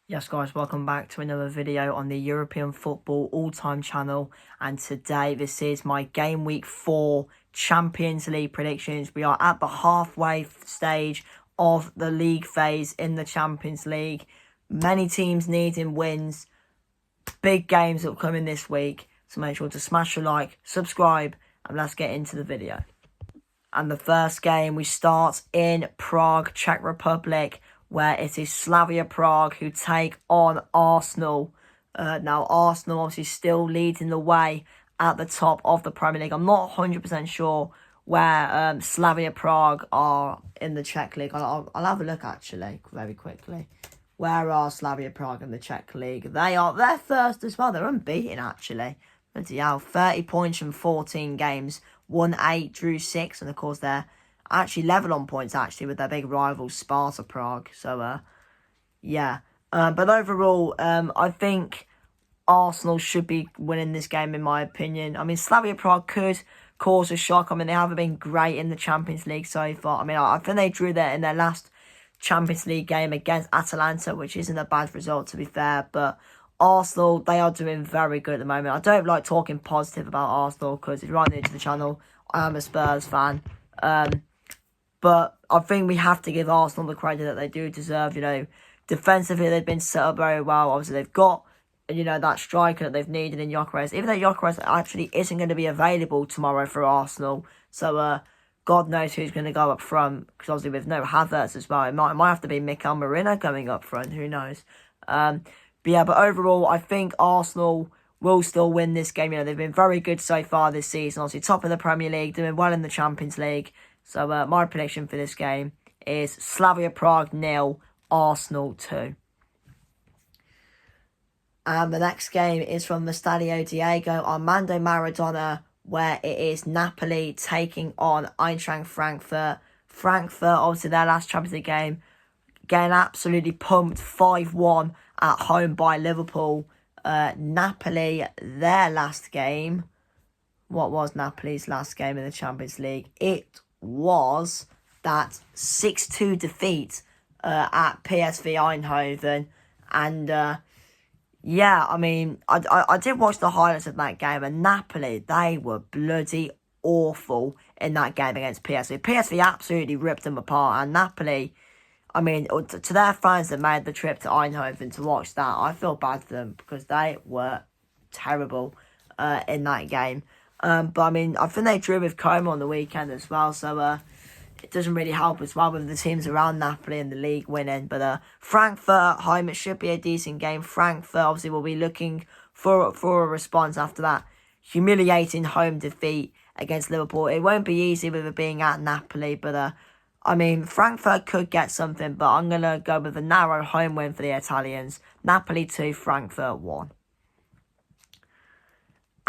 Yes guys, welcome back to another video on the European Football All-Time channel, and today this is my Game Week 4 Champions League predictions. We are at the halfway stage of the league phase in the Champions League. Many teams needing wins, big games that will come in this week, so make sure to smash a like, subscribe, and let's get into the video. And the first game, we start in Prague, Czech Republic, where it is Slavia Prague who take on Arsenal. Now, Arsenal obviously still leading the way at the top of the Premier League. I'm not 100% sure where Slavia Prague are in the Czech League. I'll have a look, actually, very quickly. Where are Slavia Prague in the Czech League? They're first as well. They're unbeaten, actually. Bloody hell, 30 points from 14 games. Won 8, drew 6, and of course they're actually level on points actually with their big rival Sparta Prague. So yeah. But overall, I think Arsenal should be winning this game in my opinion. I mean, Slavia Prague could cause a shock. I mean, they haven't been great in the Champions League so far. I mean, I think they drew there in their last Champions League game against Atalanta, which isn't a bad result to be fair, but Arsenal, they are doing very good at the moment. I don't like talking positive about Arsenal because if you're new to the channel, I am a Spurs fan. But I think we have to give Arsenal the credit that they do deserve. You know, defensively, they've been set up very well. Obviously, they've got, you know, that striker that they've needed in Gyökeres. Even though Gyökeres actually isn't going to be available tomorrow for Arsenal. So, God knows who's going to go up front. Because obviously, with no Havertz as well, it might have to be Mikel Merino coming up front. Who knows? But yeah, but overall, I think Arsenal will still win this game. You know, they've been very good so far this season. Obviously, top of the Premier League, doing well in the Champions League. So, my prediction for this game is Slavia Prague 0, Arsenal 2. And the next game is from the Stadio Diego Armando Maradona, where it is Napoli taking on Eintracht Frankfurt. Frankfurt, obviously, their last Champions League game, getting absolutely pumped 5-1 at home by Liverpool. Napoli, their last game. What was Napoli's last game in the Champions League? It was that 6-2 defeat at PSV Eindhoven. And yeah, I mean, I did watch the highlights of that game, and Napoli, they were bloody awful in that game against PSV. PSV absolutely ripped them apart, and Napoli, I mean, to their fans that made the trip to Eindhoven to watch that, I feel bad for them because they were terrible in that game. But I mean, I think they drew with Como on the weekend as well, so it doesn't really help as well with the teams around Napoli in the league winning. But Frankfurt at home, it should be a decent game. Frankfurt obviously will be looking for a response after that humiliating home defeat against Liverpool. It won't be easy with it being at Napoli, but I mean, Frankfurt could get something, but I'm going to go with a narrow home win for the Italians. Napoli 2, Frankfurt 1.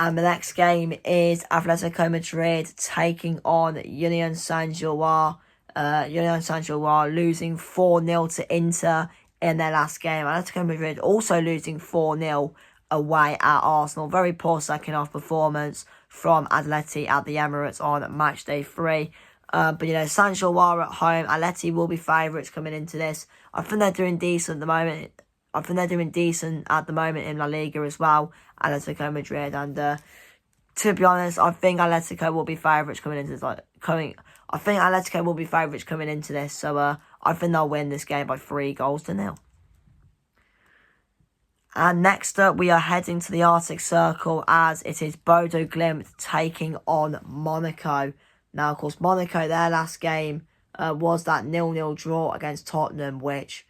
And the next game is Atletico Madrid taking on Union Saint-Gilloise. Union Saint-Gilloise losing 4-0 to Inter in their last game. Atletico Madrid also losing 4-0 away at Arsenal. Very poor second half performance from Atleti at the Emirates on match day 3. But, you know, Saint-Gilloise at home. Atleti will be favourites coming into this. I think they're doing decent at the moment. I think they're doing decent at the moment in La Liga as well, Atletico Madrid. And to be honest, I think Atletico will be favourites coming into this. I think Atletico will be favourites coming into this. So I think they'll win this game by 3-0. And next up, we are heading to the Arctic Circle as it is Bodo Glimt taking on Monaco. Now, of course, Monaco, their last game was that 0-0 draw against Tottenham, which,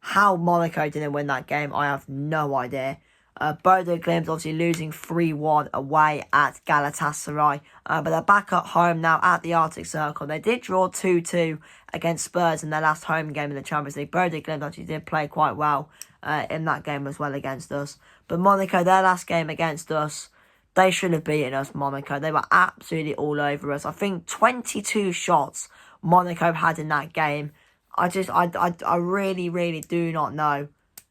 how Monaco didn't win that game, I have no idea. Bodo Glimt obviously losing 3-1 away at Galatasaray. But they're back at home now at the Arctic Circle. They did draw 2-2 against Spurs in their last home game in the Champions League. Bodo Glimt actually did play quite well in that game as well against us. But Monaco, their last game against us, they should have beaten us, Monaco. They were absolutely all over us. I think 22 shots Monaco had in that game. I really, really do not know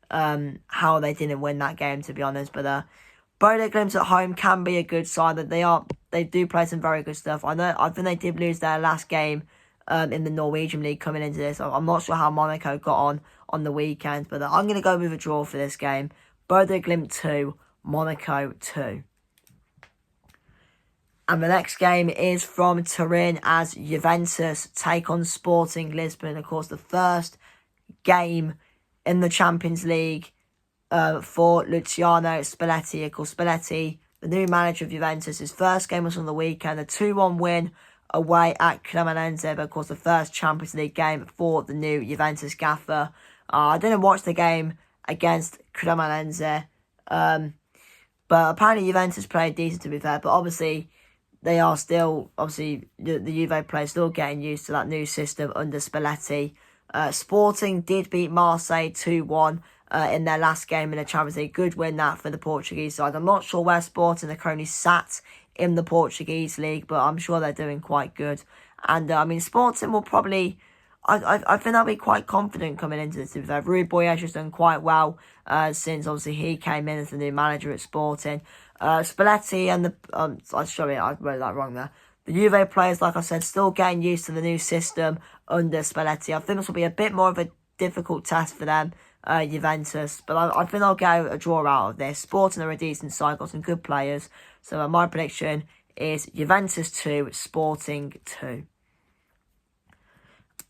how they didn't win that game, to be honest. But Bodo Glimt at home can be a good side. That they do play some very good stuff. I think they did lose their last game in the Norwegian League coming into this. I'm not sure how Monaco got on the weekend, but I'm going to go with a draw for this game. Bodø Glimt 2, Monaco 2. And the next game is from Turin as Juventus take on Sporting Lisbon. Of course, the first game in the Champions League for Luciano Spalletti. Of course, Spalletti, the new manager of Juventus, his first game was on the weekend. A 2-1 win away at Cremonese. But of course, the first Champions League game for the new Juventus gaffer. I didn't watch the game against Cremonese. But apparently Juventus played decent, to be fair. But obviously, they are still, the Juve players still getting used to that new system under Spalletti. Sporting did beat Marseille 2-1 in their last game in the Champions League. Good win that for the Portuguese side. I'm not sure where Sporting are currently sat in the Portuguese league, but I'm sure they're doing quite good. And Sporting will probably, I think they'll be quite confident coming into this. Rui Boyesh has done quite well since obviously he came in as the new manager at Sporting. Spalletti and I wrote that wrong there. The Juve players, like I said, still getting used to the new system under Spalletti. I think this will be a bit more of a difficult test for them, Juventus. But I think they'll get a draw out of this. Sporting are a decent side, got some good players. So my prediction is Juventus 2, Sporting 2.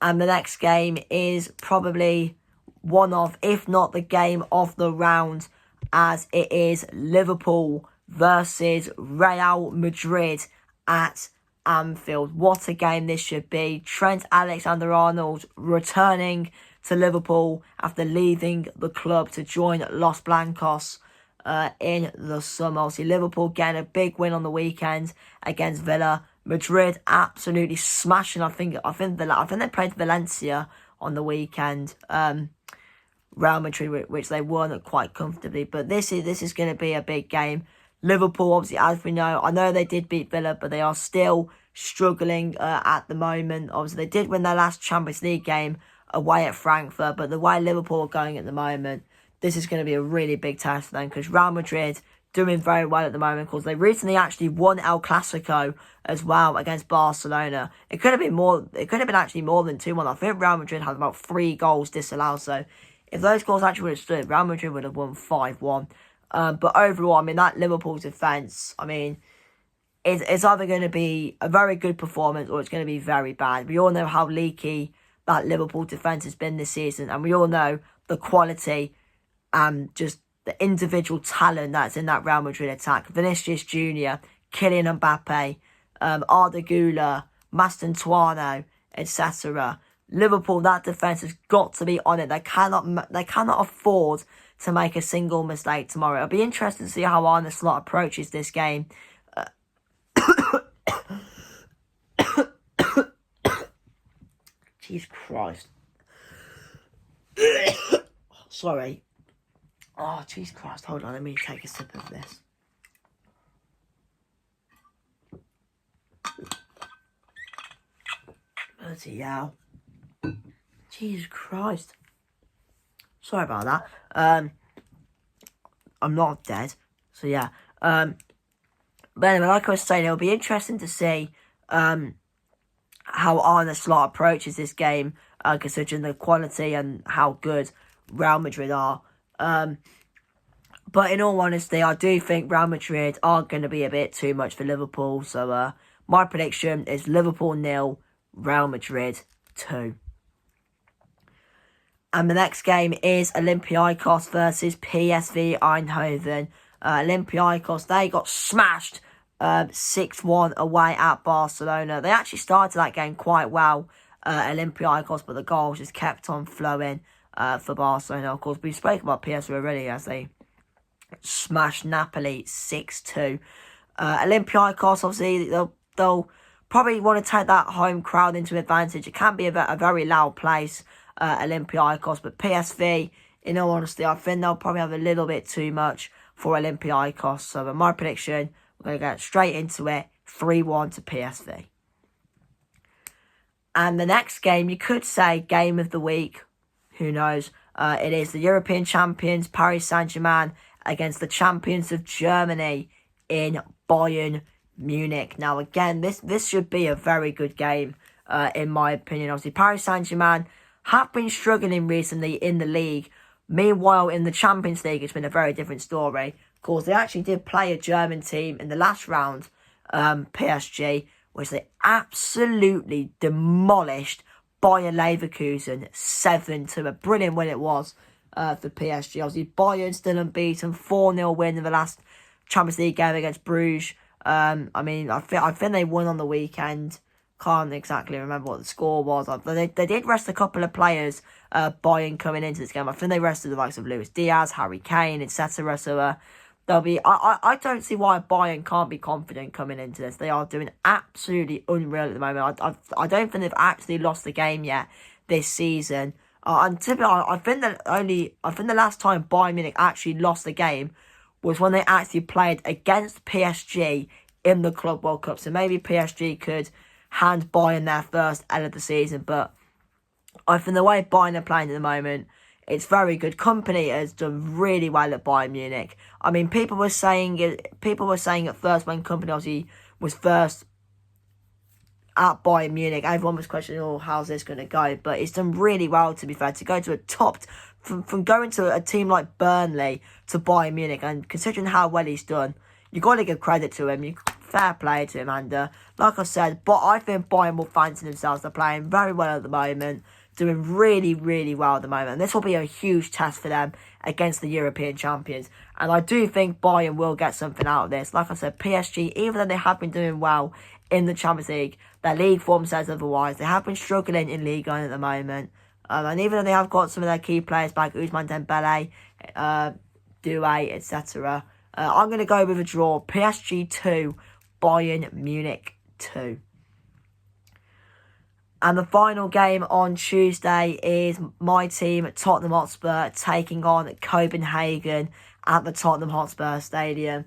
And the next game is probably one of, if not the game of the round, as it is Liverpool versus Real Madrid at Anfield. What a game this should be. Trent Alexander-Arnold returning to Liverpool after leaving the club to join Los Blancos in the summer. Obviously, Liverpool getting a big win on the weekend against Villa. Madrid absolutely smashing. I think they played Valencia on the weekend. Real Madrid, which they won quite comfortably. But this is going to be a big game. Liverpool, obviously, as we know, I know they did beat Villa, but they are still struggling at the moment. Obviously, they did win their last Champions League game away at Frankfurt, but the way Liverpool are going at the moment, this is going to be a really big test for them, because Real Madrid doing very well at the moment, because they recently actually won El Clasico as well against Barcelona. It could have been more. It could have been actually more than 2-1. I think Real Madrid had about 3 goals disallowed. So if those goals actually would have stood, Real Madrid would have won 5-1. But overall, that Liverpool defence, it's either going to be a very good performance or it's going to be very bad. We all know how leaky that Liverpool defence has been this season, and we all know the quality and just the individual talent that's in that Real Madrid attack. Vinicius Jr., Kylian Mbappe, Arda Güler, Mastantuono, etc. Liverpool, that defence has got to be on it. They cannot afford to make a single mistake tomorrow. It'll be interesting to see how Arne Slot approaches this game. Jesus Christ. Sorry. Oh, Jesus Christ. Hold on, let me take a sip of this. Bloody hell. Jesus Christ. Sorry about that. I'm not dead. So yeah. But anyway, like I was saying, it'll be interesting to see how Arne Slot approaches this game, considering the quality and how good Real Madrid are. But in all honesty, I do think Real Madrid are going to be a bit too much for Liverpool. So my prediction is Liverpool 0, Real Madrid 2. And the next game is Olympiacos versus PSV Eindhoven. Olympiacos, they got smashed 6-1 away at Barcelona. They actually started that game quite well, Olympiacos, but the goals just kept on flowing for Barcelona. Of course, we spoke about PSV already as they smashed Napoli 6-2. Olympiacos, obviously, they'll probably want to take that home crowd into advantage. It can be a very loud place, Olympiacos, but PSV, in all honesty, I think they'll probably have a little bit too much for Olympiacos. So my prediction, we're going to get straight into it, 3-1 to PSV. And the next game, you could say game of the week, who knows? It is the European champions, Paris Saint-Germain, against the champions of Germany in Bayern Munich. Now, again, this should be a very good game. in my opinion. Obviously, Paris Saint-Germain have been struggling recently in the league. Meanwhile, in the Champions League, it's been a very different story. Of course, they actually did play a German team in the last round, PSG, which they absolutely demolished Bayern Leverkusen 7-2. A brilliant win it was for PSG. Obviously, Bayern still unbeaten, 4-0 win in the last Champions League game against Bruges. I think they won on the weekend. Can't exactly remember what the score was. They did rest a couple of players, Bayern, coming into this game. I think they rested the likes of Luis Diaz, Harry Kane, etc. So they'll be. I don't see why Bayern can't be confident coming into this. They are doing absolutely unreal at the moment. I don't think they've actually lost the game yet this season. And typically, I think the last time Bayern Munich actually lost the game was when they actually played against PSG in the Club World Cup. So maybe PSG could hand Bayern their first L of the season, but I think the way Bayern are playing at the moment, it's very good. Company has done really well at Bayern Munich. I mean, people were saying at first when Company obviously was first at Bayern Munich, everyone was questioning, oh, how's this going to go? But it's done really well, to be fair, to go to a top, from going to a team like Burnley to Bayern Munich, and considering how well he's done, you got to give credit to him. Fair play to him, and like I said, but I think Bayern will fancy themselves. They're playing very well at the moment, doing really, really well at the moment, and this will be a huge test for them against the European champions. And I do think Bayern will get something out of this. Like I said, PSG, even though they have been doing well in the Champions League, their league form says otherwise. They have been struggling in Ligue 1 at the moment, and even though they have got some of their key players back, Ousmane Dembele, Doué, etc., I'm going to go with a draw. PSG 2, Bayern Munich 2. And the final game on Tuesday is my team, Tottenham Hotspur, taking on Copenhagen at the Tottenham Hotspur Stadium.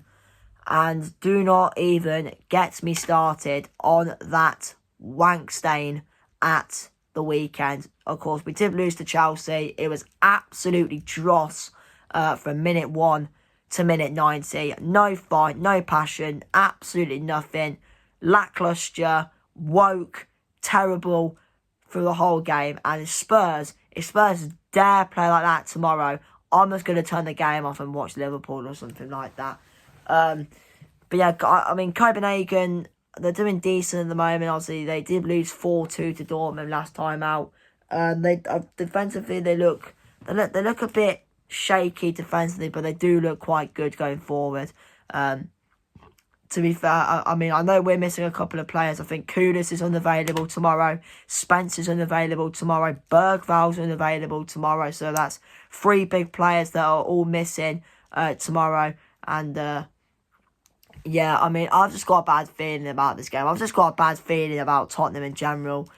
And do not even get me started on that wank stain at the weekend. Of course, we did lose to Chelsea. It was absolutely dross from minute 1 to minute 90. No fight, no passion, absolutely nothing. Lacklustre, woke, terrible through the whole game. And if Spurs dare play like that tomorrow, I'm just going to turn the game off and watch Liverpool or something like that. But yeah, I mean, Copenhagen, they're doing decent at the moment. Obviously, they did lose 4-2 to Dortmund last time out. They defensively, they look a bit shaky defensively, but they do look quite good going forward. To be fair, I mean, I know we're missing a couple of players. I think Kudus is unavailable tomorrow. Spencer's unavailable tomorrow. Bergval's unavailable tomorrow. So that's 3 big players that are all missing tomorrow. And yeah, I mean, I've just got a bad feeling about this game. I've just got a bad feeling about Tottenham in general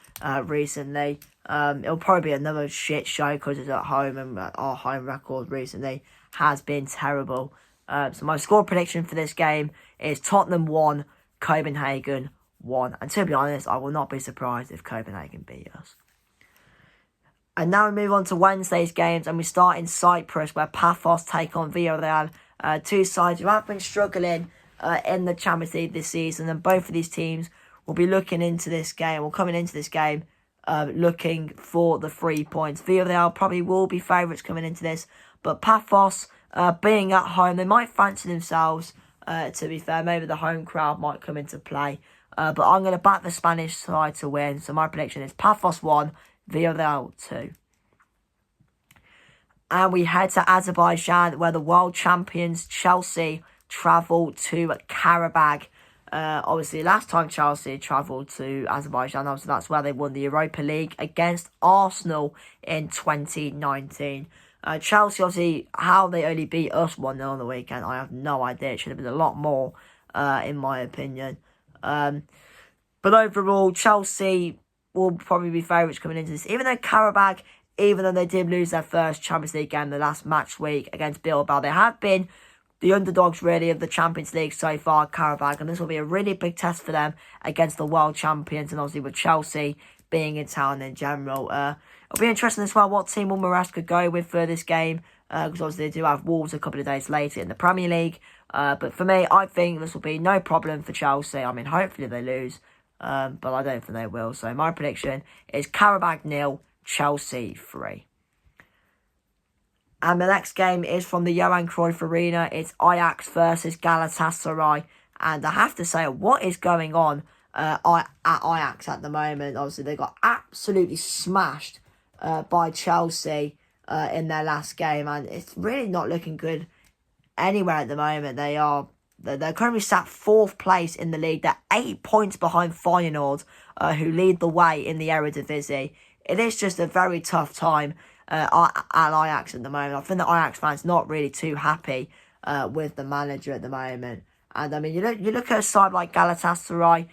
recently. It'll probably be another shit show because it's at home, and our home record recently has been terrible. So my score prediction for this game is Tottenham 1, Copenhagen 1. And to be honest, I will not be surprised if Copenhagen beat us. And now we move on to Wednesday's games, and we start in Cyprus, where Paphos take on Villarreal. 2 sides who have been struggling in the Champions League this season, and both of these teams will be looking into this game, or coming into this game, looking for the 3 points. Villarreal probably will be favourites coming into this, but Paphos, being at home, they might fancy themselves, to be fair. Maybe the home crowd might come into play. But I'm going to back the Spanish side to win. So my prediction is Paphos 1, Villarreal 2. And we head to Azerbaijan, where the world champions Chelsea travel to Karabakh. Obviously, last time Chelsea travelled to Azerbaijan, obviously that's where they won the Europa League against Arsenal in 2019. Chelsea, obviously, how they only beat us 1-0 on the weekend, I have no idea. It should have been a lot more, in my opinion. But overall, Chelsea will probably be favourites coming into this. Even though Karabakh, even though they did lose their first Champions League game the last match week against Bilbao, they have been the underdogs, really, of the Champions League so far, Karabakh. And this will be a really big test for them against the world champions, and obviously with Chelsea being in town in general. It'll be interesting as well what team will Maresca go with for this game, because obviously they do have Wolves a couple of days later in the Premier League. But for me, I think this will be no problem for Chelsea. I mean, hopefully they lose, but I don't think they will. So my prediction is Karabakh 0, Chelsea 3. And the next game is from the Johan Cruyff Arena. It's Ajax versus Galatasaray. And I have to say, what is going on at Ajax at the moment? Obviously, they got absolutely smashed by Chelsea in their last game. And it's really not looking good anywhere at the moment. They're currently sat 4th place in the league. They're 8 points behind Feyenoord, who lead the way in the Eredivisie. It is just a very tough time at Ajax at the moment. I think the Ajax fans not really too happy with the manager at the moment. And I mean, you look at a side like Galatasaray.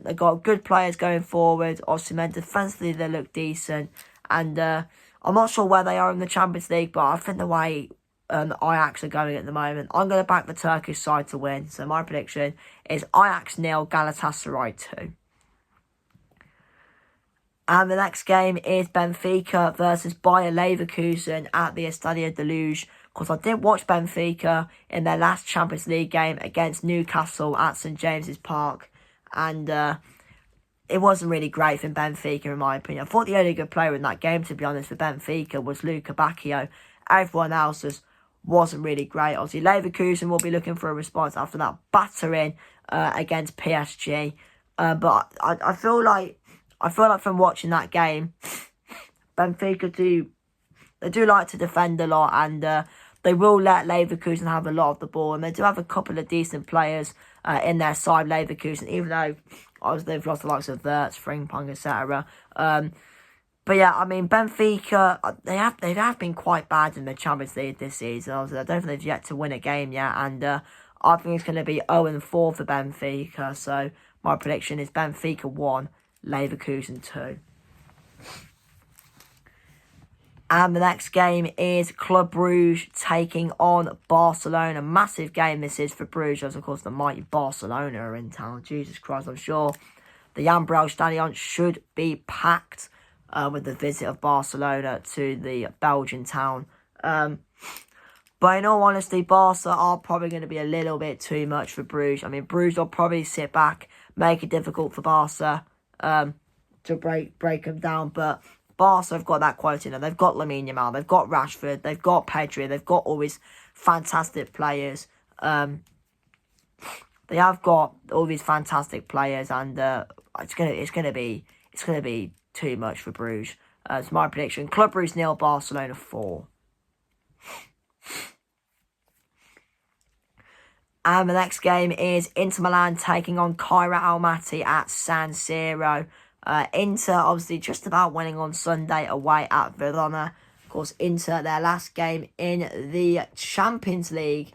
They've got good players going forward. Osimhen, defensively they look decent. And I'm not sure where they are in the Champions League, but I think the way Ajax are going at the moment, I'm going to back the Turkish side to win. So my prediction is Ajax 0, Galatasaray 2. And the next game is Benfica versus Bayer Leverkusen at the Estadio de Luz. Because I did watch Benfica in their last Champions League game against Newcastle at St James's Park. And it wasn't really great for Benfica, in my opinion. I thought the only good player in that game, to be honest, for Benfica was Luca Bacchio. Everyone else wasn't really great. Obviously, Leverkusen will be looking for a response after that battering against PSG. But I feel like from watching that game, Benfica do like to defend a lot, and they will let Leverkusen have a lot of the ball, and they do have a couple of decent players in their side, Leverkusen, even though obviously they've lost the likes of Wirtz, Frimpong, etc. But yeah, I mean, Benfica, they have been quite bad in the Champions League this season. Obviously, I don't think they've yet to win a game yet, and I think it's going to be 0-4 for Benfica. So my prediction is Benfica 1, Leverkusen 2. And the next game is Club Bruges taking on Barcelona. Massive game this is for Bruges, as of course the mighty Barcelona are in town. Jesus Christ, I'm sure the Jan Breydel Stadion should be packed with the visit of Barcelona to the Belgian town. But in all honesty, Barca are probably going to be a little bit too much for Bruges. I mean, Bruges will probably sit back, make it difficult for Barca to break them down, but Barca have got that quality now. They've got Lamine Yamal, they've got Rashford, they've got Pedri, they've got all these fantastic players. They have got all these fantastic players, and it's gonna be too much for Bruges. It's my prediction: Club Bruges 0, Barcelona 4. And the next game is Inter Milan taking on Kairat Almaty at San Siro. Inter obviously just about winning on Sunday away at Verona. Of course, Inter, their last game in the Champions League,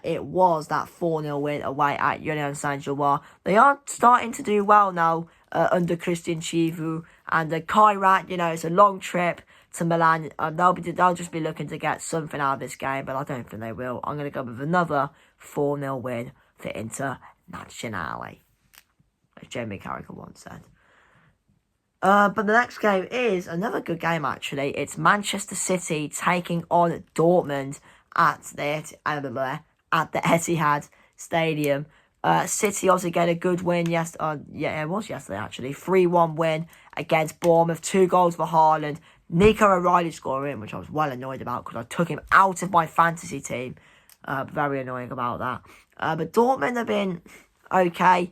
it was that 4-0 win away at Union Saint-Gilloise. They are starting to do well now under Christian Chivu. And Kairat, it's a long trip to Milan. They'll just be looking to get something out of this game, but I don't think they will. I'm going to go with another 4-0 win for Inter Nazionale, as Jamie Carragher once said. But the next game is another good game, actually. It's Manchester City taking on Dortmund at the Etihad Stadium. City also get a good win it was yesterday, actually. 3-1 win against Bournemouth. 2 goals for Haaland. Nico O'Reilly scoring, which I was well annoyed about because I took him out of my fantasy team. Very annoying about that. But Dortmund have been okay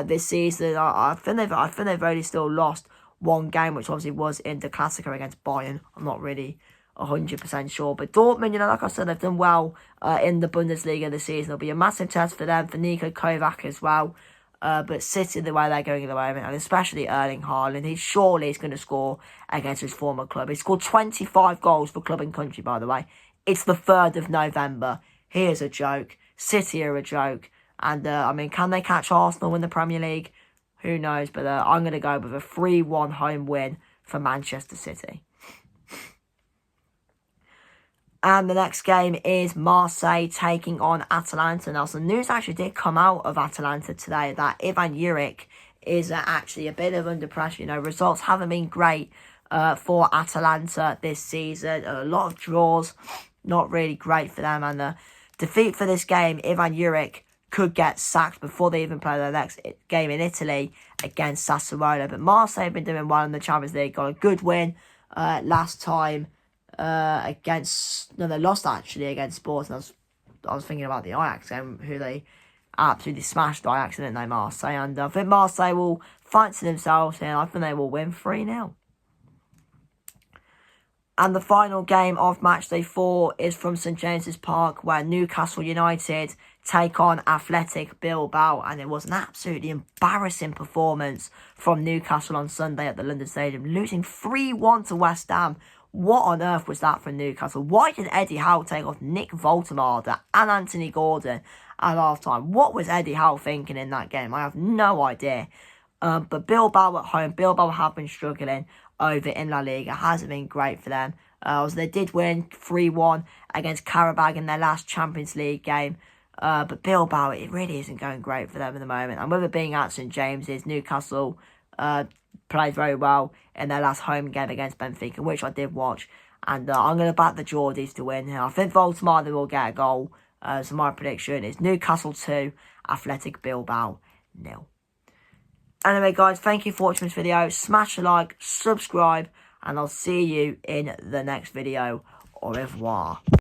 this season. I think they've only still lost one game, which obviously was in the Classico against Bayern. I'm not really 100% sure. But Dortmund, like I said, they've done well in the Bundesliga this season. It'll be a massive test for them, for Niko Kovac as well. But City, the way they're going at the moment, and especially Erling Haaland, he's going to score against his former club. He scored 25 goals for club and country, by the way. It's the 3rd of November. He is a joke. City are a joke. And, can they catch Arsenal in the Premier League? Who knows? But I'm going to go with a 3-1 home win for Manchester City. And the next game is Marseille taking on Atalanta. Now, some news actually did come out of Atalanta today that Ivan Juric is actually a bit of under pressure. Results haven't been great for Atalanta this season. A lot of draws, not really great for them. And the defeat for this game, Ivan Juric could get sacked before they even play their next game in Italy against Sassuolo. But Marseille have been doing well in the Champions League. Got a good win last time against... No, they lost actually against Sporting. I was thinking about the Ajax game, who they absolutely smashed Ajax, didn't they, Marseille? And I think Marseille will fancy themselves here. I think they will win 3-0. And the final game of matchday 4 is from St James's Park, where Newcastle United take on Athletic Bilbao. And it was an absolutely embarrassing performance from Newcastle on Sunday at the London Stadium, losing 3-1 to West Ham. What on earth was that from Newcastle? Why did Eddie Howe take off Nick Voltemade and Anthony Gordon at half-time? What was Eddie Howe thinking in that game? I have no idea. But Bilbao at home, Bilbao have been struggling over in La Liga. Hasn't been great for them. They did win 3-1 against Karabag in their last Champions League game. But Bilbao, it really isn't going great for them at the moment. And with it being at St James's, Newcastle played very well in their last home game against Benfica, which I did watch. And I'm going to back the Geordies to win here. I think Voltemade will get a goal. So my prediction is Newcastle 2, Athletic Bilbao 0. Anyway, guys, thank you for watching this video. Smash a like, subscribe, and I'll see you in the next video. Au revoir.